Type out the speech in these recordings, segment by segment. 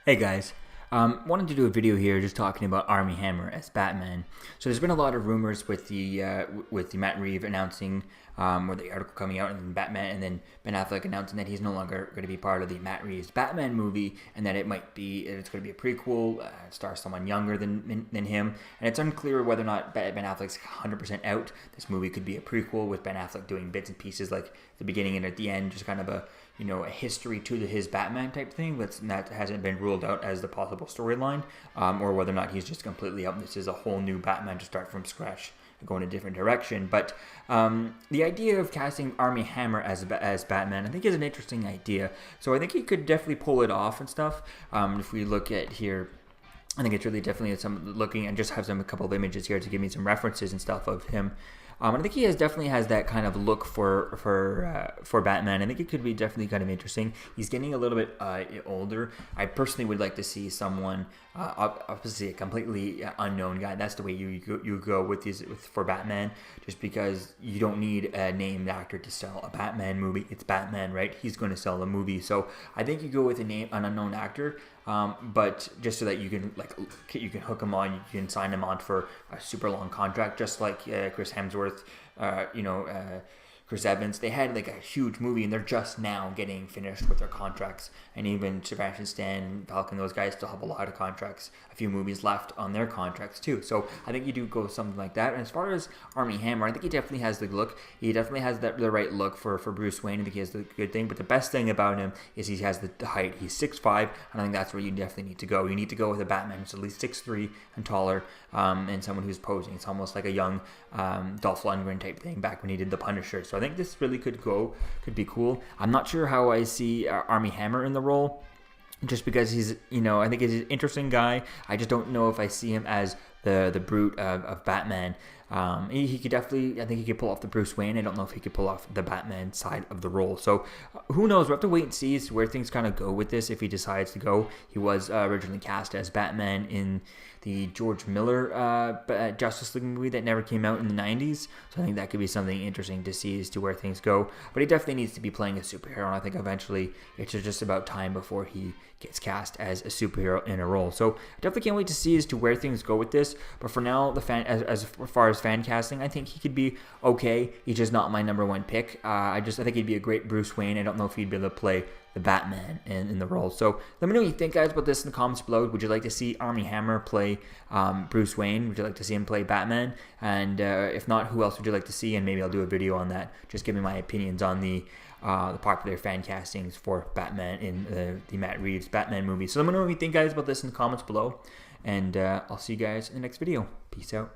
Hey guys, wanted to do a video here just talking about Armie Hammer as Batman. So there's been a lot of rumors with the Matt Reeves announcing, or the article coming out, and then Batman, and then Ben Affleck announcing that he's no longer going to be part of the Matt Reeves Batman movie, and that it's going to be a prequel, star someone younger than him, and it's unclear whether or not Ben Affleck's 100% out. This movie could be a prequel with Ben Affleck doing bits and pieces like the beginning and at the end, just kind of a history to his Batman type thing. That hasn't been ruled out as the possible storyline, or whether or not he's just completely out. This is a whole new Batman to start from scratch, go in a different direction. But the idea of casting Armie Hammer as Batman, I think, is an interesting idea. So I think he could definitely pull it off and stuff. If we look at here, I think it's really definitely some looking, and just have a couple of images here to give me some references and stuff of him. I think he definitely has that kind of look for Batman. I think it could be definitely kind of interesting. He's getting a little bit older. I personally would like to see someone, obviously a completely unknown guy. That's the way you go for Batman, just because you don't need a named actor to sell a Batman movie. It's Batman, right? He's going to sell the movie. So I think you go with an unknown actor. But just so that you can hook him on, you can sign him on for a super long contract, just like Chris Hemsworth, Chris Evans. They had like a huge movie, and they're just now getting finished with their contracts. And even Sebastian Stan, Falcon, those guys still have a lot of contracts, a few movies left on their contracts too. So I think you do go something like that. And as far as Armie Hammer, I think he definitely has the look. He definitely has the right look for Bruce Wayne. I think he has the good thing. But the best thing about him is he has the height. He's 6'5", and I think that's where you definitely need to go. You need to go with a Batman who's at least 6'3" and taller, and someone who's posing. It's almost like a young Dolph Lundgren type thing back when he did the Punisher. So I think this really could be cool. I'm not sure how I see Armie Hammer in the role, just because he's, I think he's an interesting guy. I just don't know if I see him as the brute of Batman. He could definitely, I think he could pull off the Bruce Wayne. I don't know if he could pull off the Batman side of the role. So who knows? We'll have to wait and see as to where things kind of go with this, if he decides to go. He was originally cast as Batman in the George Miller Justice League movie that never came out in the 90s. So I think that could be something interesting to see as to where things go. But he definitely needs to be playing a superhero, and I think eventually it's just about time before he gets cast as a superhero in a role. So I definitely can't wait to see as to where things go with this. But for now, as far as fan casting, I think he could be okay. He's just not my number one pick. I think he'd be a great Bruce Wayne. I don't know if he'd be able to play the Batman in the role. So let me know what you think, guys, about this in the comments below. Would you like to see Armie Hammer play Bruce Wayne? Would you like to see him play Batman? And if not, who else would you like to see? And maybe I'll do a video on that. Just give me my opinions on the popular fan castings for Batman in the Matt Reeves Batman movie. So let me know what you think, guys, about this in the comments below. And I'll see you guys in the next video. Peace out.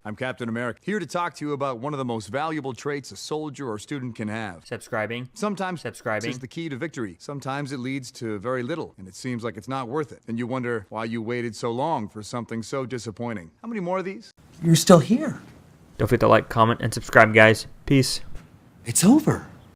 I'm Captain America, here to talk to you about one of the most valuable traits a soldier or student can have. Subscribing. Sometimes subscribing is the key to victory. Sometimes it leads to very little, and it seems like it's not worth it. And you wonder why you waited so long for something so disappointing. How many more of these? You're still here. Don't forget to like, comment, and subscribe, guys. Peace. It's over.